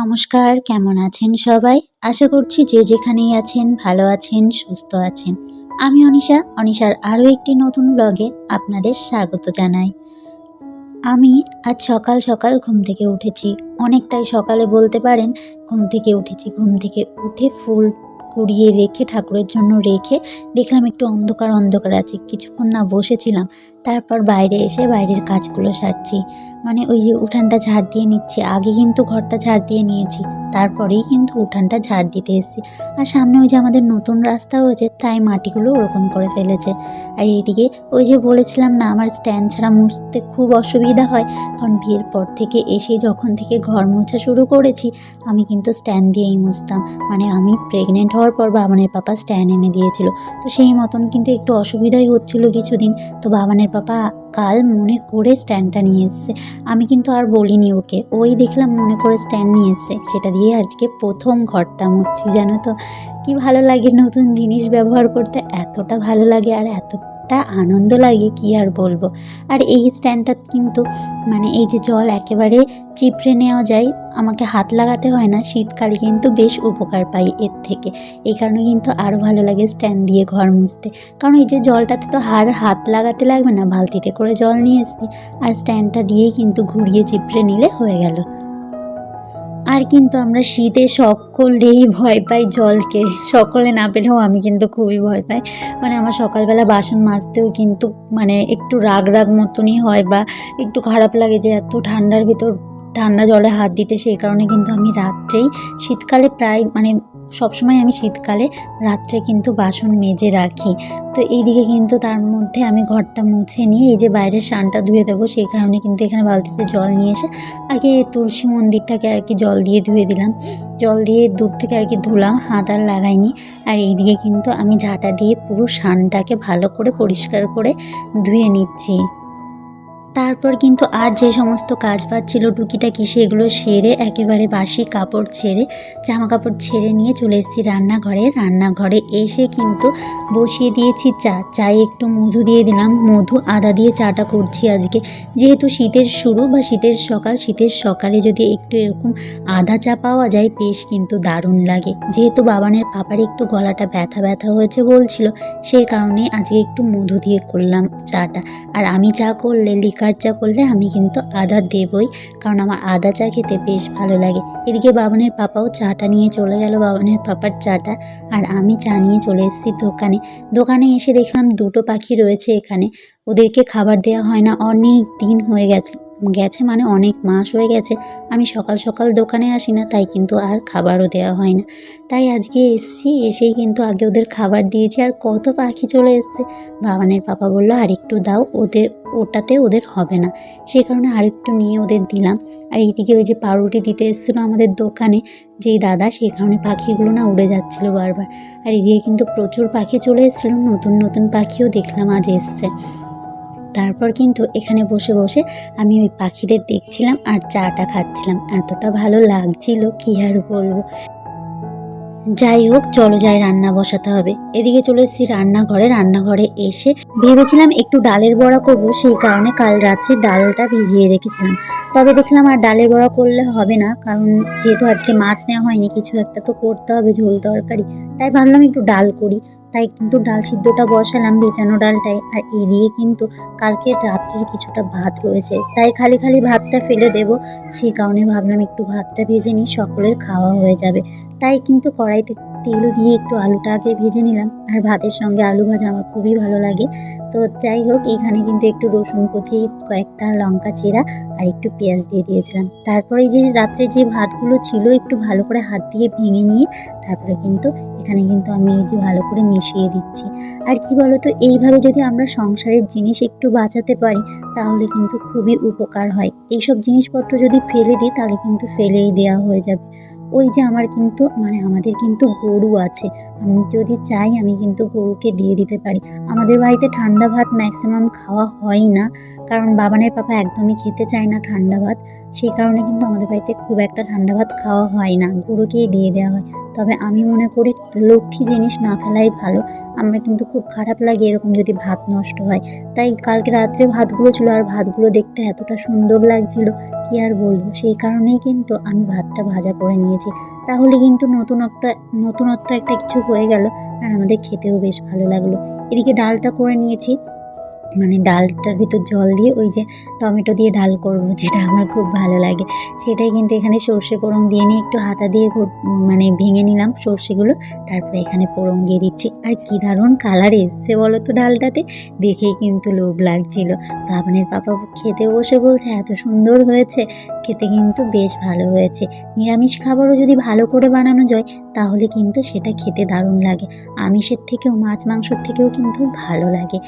নমস্কার, কেমন আছেন সবাই? আশা করছি যে যেখানেই আছেন ভালো আছেন, সুস্থ আছেন। আমি অনিশার আরও একটি নতুন ব্লগে আপনাদের স্বাগত জানাই। আমি আজ সকাল সকাল ঘুম থেকে উঠেছি। অনেকটাই সকালে বলতে পারেন। ঘুম থেকে উঠেছি। ঘুম থেকে উঠে ফুল কুড়িয়ে রেখে ঠাকুরের জন্য রেখে দেখলাম একটু অন্ধকার অন্ধকার আছে। কিছুক্ষণ না বসেছিলাম। তারপর বাইরে এসে বাইরের কাজগুলো সারছি। মানে ওই যে উঠানটা ঝাড় দিয়ে নিচ্ছি। আগে কিন্তু ঘরটা ঝাড় দিয়ে নিয়েছি। তারপরেই কিন্তু উঠানটা ঝাড় দিতে এসেছি। আর সামনে ওই যে আমাদের নতুন রাস্তা হয়েছে, তাই মাটিগুলো ওরকম করে ফেলেছে। আর এইদিকে ওই যে বলেছিলাম না, আমার স্ট্যান্ড ছাড়া মুছতে খুব অসুবিধা হয়। কারণ বিয়ের পর থেকে এসে যখন থেকে ঘর মোছা শুরু করেছি, আমি কিন্তু স্ট্যান্ড দিয়েই মুছতাম। মানে আমি প্রেগনেন্ট হওয়ার পর বাবানের পাপা স্ট্যান্ড এনে দিয়েছিল। তো সেই মতন কিন্তু একটু অসুবিধাই হচ্ছিল কিছুদিন। তো বাবানের পাপা কাল মনে করে স্ট্যান্ডটা নিয়ে এসছে। আমি কিন্তু আর বলিনি ওকে, ওই দেখলাম মনে করে স্ট্যান্ড নিয়ে এসছে। সেটা দিয়ে আজকে প্রথম ঘরটা মুছছি। জানো তো কি ভালো লাগে নতুন জিনিস ব্যবহার করতে, এতটা ভালো লাগে আর এতটা আনন্দ লাগে কি আর বলবো। আর এই স্ট্যান্ডটা কিন্তু মানে এই যে জল একেবারে চিপড়ে নেওয়া যায়, আমাকে হাত লাগাতে হয় না। শীতকালে কিন্তু বেশ উপকার পাই এর থেকে। এই কারণে কিন্তু আরও ভালো লাগে স্ট্যান্ড দিয়ে ঘর মুছতে। কারণ এই যে জলটাতে তো হাত লাগাতে লাগবে না, বালতিতে করে জল নিয়ে এসছি আর স্ট্যান্ডটা দিয়েই কিন্তু ঘুরিয়ে চিপড়ে নিলে হয়ে গেল। আর কিন্তু আমরা শীতে সকলেই ভয় পাই জলকে। সকলে না পেলেও আমি কিন্তু খুবই ভয় পাই। মানে আমার সকালবেলা বাসন মাজতেও কিন্তু মানে একটু রাগ রাগ মতনই হয়, বা একটু খারাপ লাগে যে এত ঠান্ডার ভিতর ঠান্ডা জলে হাত দিতে। সেই কারণে কিন্তু আমি রাত্রেই শীতকালে প্রায় মানে সবসময় আমি শীতকালে রাত্রে কিন্তু বাসন মেজে রাখি। তো এইদিকে কিন্তু তার মধ্যে আমি ঘরটা মুছে নিয়ে এই যে বাইরের সানটা ধুয়ে দেবো, সেই কারণে কিন্তু এখানে বালতিতে জল নিয়ে এসে আগে তুলসী মন্দিরটাকে আর কি জল দিয়ে ধুয়ে দিলাম। জল দিয়ে দূর থেকে আর কি ধুলাম, হাত আর লাগাইনি। আর এইদিকে কিন্তু আমি ঝাঁটা দিয়ে পুরো সানটাকে ভালো করে পরিষ্কার করে ধুয়ে নিচ্ছি। তারপর কিন্তু আর যে সমস্ত কাজ বাজ ছিল টুকিটাকি, সেগুলো সেরে একেবারে বাসি কাপড় ছেড়ে জামা কাপড় ছেড়ে নিয়ে চলে এসেছি রান্নাঘরে। রান্নাঘরে এসে কিন্তু বসিয়ে দিয়েছি চা। চায়ে একটু মধু দিয়ে দিলাম। মধু আদা দিয়ে চাটা করছি আজকে। যেহেতু শীতের শুরু বা শীতের সকাল, শীতের সকালে যদি একটু এরকম আদা চা পাওয়া যায় বেশ কিন্তু দারুণ লাগে। যেহেতু বাবানের পাপার একটু গলাটা ব্যথা ব্যথা হয়েছে বলছিল, সেই কারণে আজকে একটু মধু দিয়ে করলাম চাটা। আর আমি চা করলে, লিকার চা করলে আমি কিন্তু আদা দেবই, কারণ আমার আদা চা খেতে বেশ ভালো লাগে। এদিকে বাবানের পাপাও চাটা নিয়ে চলে গেল, বাবানের পাপার চাটা। আর আমি চা নিয়ে চলে এসেছি দোকানে। দোকানে এসে দেখলাম দুটো পাখি রয়েছে এখানে। ওদেরকে খাবার দেওয়া হয় না, অনেক দিন হয়ে গেছে মানে অনেক মাস হয়ে গেছে আমি সকাল সকাল দোকানে আসি না, তাই কিন্তু আর খাবারও দেওয়া হয় না। তাই আজকে এসেছি, এসেই কিন্তু আগে ওদের খাবার দিয়েছি। আর কত পাখি চলে এসছে। বাবানের পাপা বললো আর একটু দাও, ওটাতে ওদের হবে না। সেই কারণে আরেকটু নিয়ে ওদের দিলাম। আর এইদিকে ওই যে পাউরুটি দিতে এসেছিলো আমাদের দোকানে যেই দাদা, সেই কারণে পাখিগুলো না উড়ে যাচ্ছিলো বারবার। আর এদিকে কিন্তু প্রচুর পাখি চলে এসেছিলো, নতুন নতুন পাখিও দেখলাম আজ এসছে। তারপর কিন্তু এখানে বসে বসে আমি ওই পাখিদের দেখছিলাম আর চাটা খাচ্ছিলাম। এতটা ভালো লাগছিল কি আর বলবো। যাই হোক, চলো যাই, রান্না বসাতে হবে। এদিকে চলে এসেছি রান্নাঘরে। রান্নাঘরে এসে ভেবেছিলাম একটু ডালের বড়া করব, সেই কারণে কাল রাত্রে ডালটা ভিজিয়ে রেখেছিলাম। তবে দেখলাম আর ডালের বড়া করলে হবে না, কারণ যেহেতু আজকে মাছ নেওয়া হয়নি, কিছু একটা তো করতে হবে ঝোল তরকারি। তাই ভাবলাম একটু ডাল করি। তাই কিন্তু ডাল সিদ্ধটা বসালাম, ভেজানো ডালটাই। আর এদিকে কিন্তু কালকের রাত্রের কিছুটা ভাত রয়েছে, তাই খালি খালি ভাতটা ফেলে দেব। সেই কারণে ভাবলাম একটু ভাতটা ভেজে নিই, সকলের খাওয়া হয়ে যাবে। তাই কিন্তু কড়াইতে তেল দিয়ে একটু আলুটা আগে ভেজে নিলাম। আর ভাতের সঙ্গে আলু ভাজা আমার খুবই ভালো লাগে। তো যাই হোক, এখানে কিন্তু একটু রসুন কুচি, কয়েকটা লঙ্কা চিরা আর একটু পেঁয়াজ দিয়ে দিয়েছিলাম। তারপরে এই যে রাত্রে যে ভাতগুলো ছিল একটু ভালো করে হাত দিয়ে ভেঙে নিয়ে তারপরে কিন্তু এখানে কিন্তু আমি এই যে ভালো করে মিশিয়ে দিচ্ছি। আর কি বলতো, এইভাবে যদি আমরা সংসারের জিনিস একটু বাঁচাতে পারি তাহলে কিন্তু খুবই উপকার হয়। এইসব জিনিসপত্র যদি ফেলে দিই তাহলে কিন্তু ফেলেই দেওয়া হয়ে যাবে। ওই যে আমার কিন্তু আমাদের কিন্তু গরু আছে, আমি যদি চাই আমি কিন্তু গরুকে দিয়ে দিতে পারি। আমাদের বাড়িতে ঠান্ডা ভাত ম্যাক্সিমাম খাওয়া হয় না, কারণ বাবানের পাপা একদমই খেতে চায় না ঠান্ডা ভাত। সেই কারণে কিন্তু আমাদের বাড়িতে খুব একটা ঠান্ডা ভাত খাওয়া হয় না, গরুকেই দিয়ে দেওয়া হয়। তবে আমি মনে করি লক্ষ্মী জিনিস না ফেলাই ভালো। আমরা কিন্তু খুব খারাপ লাগে এরকম যদি ভাত নষ্ট হয়। তাই কালকে রাত্রে ভাতগুলো ছিল, আর ভাতগুলো দেখতে এতটা সুন্দর লাগছিল কি আর বলবো। সেই কারণেই কিন্তু আমি ভাতটা ভাজা করে নিয়েছি, তাহলে কিন্তু নতুনত্ব একটা কিছু হয়ে গেল, আর আমাদের খেতেও বেশ ভালো লাগলো। এদিকে ডালটা করে নিয়েছি, ডালটার ভিতর জল দিয়ে ওই যে টমেটো দিয়ে ডাল করব, যেটা আমার খুব ভালো লাগে, সেটাই কিন্তু এখানে সর্ষে ফোড়ন দিয়ে নিয়ে একটু হাতা দিয়ে ভেঙে নিলাম সর্ষেগুলো। তারপরে এখানে ফোড়ন দিয়ে দিচ্ছি, আর কি দারুণ কালার এসছে বলো তো ডালটাতে, দেখেই কিন্তু লোভ লাগছিল। বাবানের পাপা খেতে বসে বলছে এত সুন্দর হয়েছে, খেতে কিন্তু বেশ ভালো হয়েছে। নিরামিষ খাবারও যদি ভালো করে বানানো যায় তাহলে কিন্তু সেটা খেতে দারুণ লাগে, আমিষের থেকেও মাছ মাংসর থেকেও কিন্তু ভালো লাগে।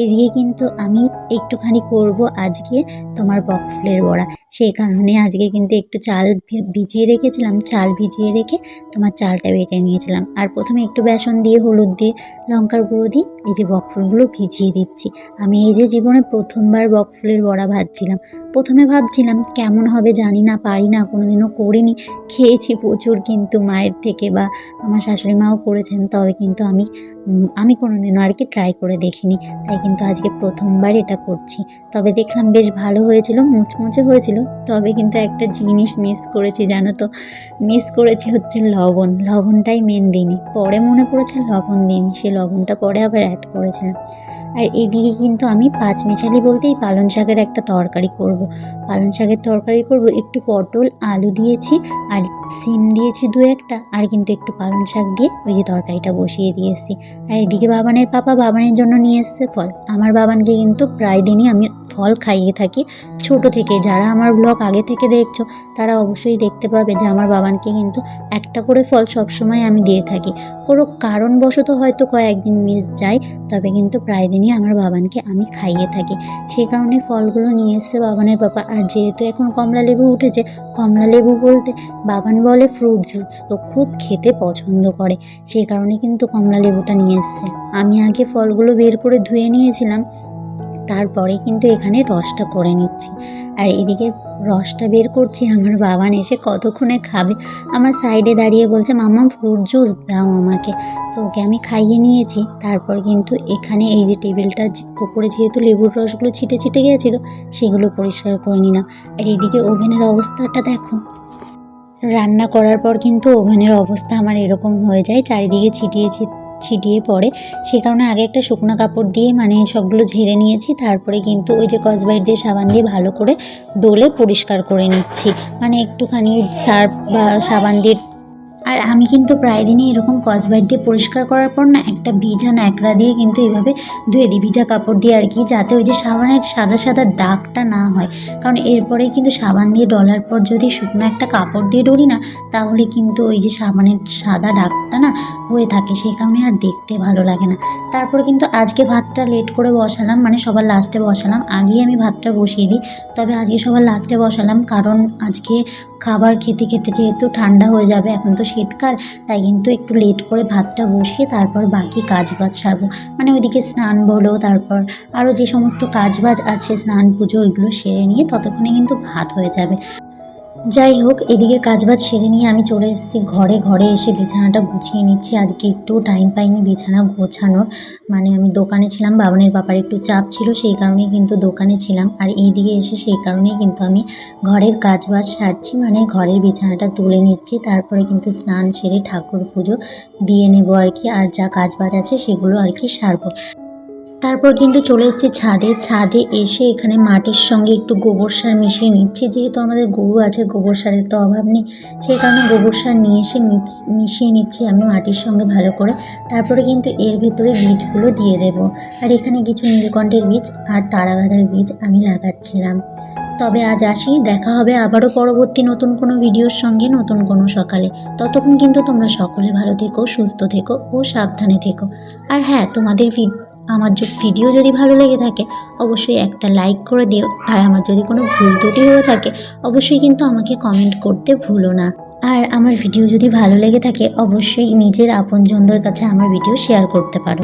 এদিকে কিন্তু আমি একটুখানি করব আজকে তোমার বকফুলের বড়া, সেই কারণে আজকে কিন্তু একটু চাল ভিজিয়ে রেখেছিলাম, চাল ভিজিয়ে রেখে তোমার চালটা বেটে নিয়েছিলাম। আর প্রথমে একটু বেসন দিয়ে হলুদ দিয়ে লঙ্কার গুঁড়ো দিয়ে এই যে বকফুলগুলো ভিজিয়ে দিচ্ছি। আমি এই যে জীবনে প্রথমবার বকফুলের বড়া ভাজছিলাম। প্রথমে ভাবছিলাম কেমন হবে জানি না, পারি না, কোনোদিনও করিনি। খেয়েছি প্রচুর কিন্তু মায়ের থেকে, বা আমার শাশুড়ি মাও করেছেন, তবে কিন্তু আমি কোনোদিনও আর কি ট্রাই করে দেখিনি। তাই কিন্তু আজকে প্রথমবার এটা করছি। তবে দেখলাম বেশ ভালো হয়েছিল, মুচমুচে হয়েছিল। তবে কিন্তু একটা জিনিস মিস করেছি জানো তো, মিস করেছি হচ্ছে লবণটাই মেন দিইনি, পরে মনে পড়েছে লবণ দিইনি, সেই লবণটা পরে আবার অ্যাড করেছিলাম। আর এদিকে কিন্তু আমি পাঁচমিশালি বলতেই পালং শাকের একটা তরকারি করব। পালং শাকের তরকারি করব, একটু পটল আলু দিয়েছি, আর সিম দিয়েছি দু একটা, আর কিন্তু একটু পালং শাক দিয়ে ওই যে তরকারিটা বসিয়ে দিয়েছি। আর এদিকে বাবানের পাপা বাবানের জন্য নিয়ে এসছে ফল। আমার বাবানকে কিন্তু প্রায় দিনই আমি ফল খাইয়ে থাকি ছোট থেকে। যারা আমার ব্লগ আগে থেকে দেখছো তারা অবশ্যই দেখতে পাবে যে আমার বাবানকে কিন্তু একটা করে ফল সবসময় আমি দিয়ে থাকি। কোনো কারণবশত হয়তো কয়েকদিন মিস যায়, তবে কিন্তু প্রায় দিনই আমার বাবানকে আমি খাইয়ে থাকি। সেই কারণে ফলগুলো নিয়ে এসছে বাবানের পাপা। আর যেহেতু এখন কমলা লেবু উঠেছে, কমলা লেবু বলতে বাবান বলে ফ্রুট জুস, তো খুব খেতে পছন্দ করে, সেই কারণে কিন্তু কমলা লেবুটা নিয়ে এসছে। আমি আগে ফলগুলো বের করে ধুয়ে নিয়েছিলাম, তারপরে কিন্তু এখানে রসটা করে নিচ্ছি। আর এদিকে রসটা বের করছি, আমার বাবান এসে কতক্ষণে খাবে, আমার সাইডে দাঁড়িয়ে বলছে মাম্মা ফ্রুট জুস দাও আমাকে। তো ওকে আমি খাইয়ে নিয়েছি। তারপর কিন্তু এখানে এই যে টেবিলটার ওপরে যেহেতু লেবুর রসগুলো ছিটে ছিটে গিয়েছিলো, সেগুলো পরিষ্কার করে নিলাম। আর এদিকে ওভেনের অবস্থাটা দেখো, রান্না করার পর কিন্তু ওভেনের অবস্থা আমার এরকম হয়ে যায়, চারিদিকে ছিটিয়ে পড়ে। সে কারণে আগে একটা শুকনো কাপড় দিয়ে সবগুলো ঝেড়ে নিয়েছি, তারপরে কিন্তু ওই যে স্কচব্রাইট দিয়ে সাবান দিয়ে ভালো করে ডলে পরিষ্কার করে নিচ্ছি, একটুখানি সার্ফ বা সাবান দিয়ে। আর আমি কিন্তু প্রায় দিনই এরকম স্কচব্রাইট দিয়ে পরিষ্কার করার পর না একটা ভিজা ন্যাকড়া দিয়ে কিন্তু এইভাবে ধুয়ে দিই, ভিজা কাপড় দিয়ে আর কি, যাতে ওই যে সাবানের সাদা সাদা দাগটা না হয়। কারণ এরপরে কিন্তু সাবান দিয়ে ডলার পর যদি শুকনো একটা কাপড় দিয়ে ডলি না, তাহলে কিন্তু ওই যে সাবানের সাদা দাগটা না হয়ে থাকে, সেই কারণে আর দেখতে ভালো লাগে না। তারপরে কিন্তু আজকে ভাতটা লেট করে বসালাম, সবার লাস্টে বসালাম, আগেই আমি ভাতটা বসিয়ে দিই, তবে আজকে সবার লাস্টে বসালাম কারণ আজকে খাবার খেতে খেতে যেহেতু ঠান্ডা হয়ে যাবে, এখন তো শীতকাল, তাই কিন্তু একটু লেট করে ভাতটা বসিয়ে তারপর বাকি কাজবাজ সারবো। ওইদিকে স্নান বলো, তারপর আরও যে সমস্ত কাজবাজ আছে, স্নান পুজো, ওইগুলো সেরে নিয়ে ততক্ষণে কিন্তু ভাত হয়ে যাবে। যাই হোক, এদিকে কাজবাজ সেরে নিয়ে আমি চলে এসেছি ঘরে এসে বিছানাটা গুছিয়ে নিচ্ছি। আজকে একটু টাইম পাইনি বিছানা গোছানোর, আমি দোকানে ছিলাম, বাবানের বাবার একটু চাপ ছিল, সেই কারণেই কিন্তু দোকানে ছিলাম। আর এইদিকে এসে সেই কারণেই কিন্তু আমি ঘরের কাজবাজ সারছি, ঘরের বিছানাটা তুলে নিচ্ছি, তারপরে কিন্তু স্নান সেরে ঠাকুর পুজো দিয়ে নেব আর কি, আর যা কাজবাজ আছে সেগুলো আর কি সারবো। তারপর কিন্তু চলে এসেছি ছাদে এসে এখানে মাটির সঙ্গে একটু গোবর সার মিশিয়ে নিচ্ছি, যেহেতু আমাদের গরু আছে, গোবর সারের তো অভাব নেই, সেই কারণে গোবর সার নিয়ে এসে মিশিয়ে নিচ্ছি আমি মাটির সঙ্গে ভালো করে। তারপরে কিন্তু এর ভেতরে বীজগুলো দিয়ে দেব। আর এখানে কিছু নীলকণ্ঠের বীজ আর তারাগাঁদার বীজ আমি লাগাচ্ছিলাম। তবে আজ আসি, দেখা হবে আবারও পরবর্তী নতুন কোনো ভিডিওর সঙ্গে, নতুন কোনো সকালে। ততক্ষণ কিন্তু তোমরা সকলে ভালো থেকো, সুস্থ থেকো ও সাবধানে থেকো। আর হ্যাঁ, তোমাদের আমার ভিডিও যদি ভালো লেগে থাকে অবশ্যই একটা লাইক করে দিও, আর আমার যদি কোনো ভুল ত্রুটি হয়ে থাকে অবশ্যই কিন্তু আমাকে কমেন্ট করতে ভুলো না। আর আমার ভিডিও যদি ভালো লেগে থাকে অবশ্যই নিজের আপনজনদের কাছে আমার ভিডিও শেয়ার করতে পারো।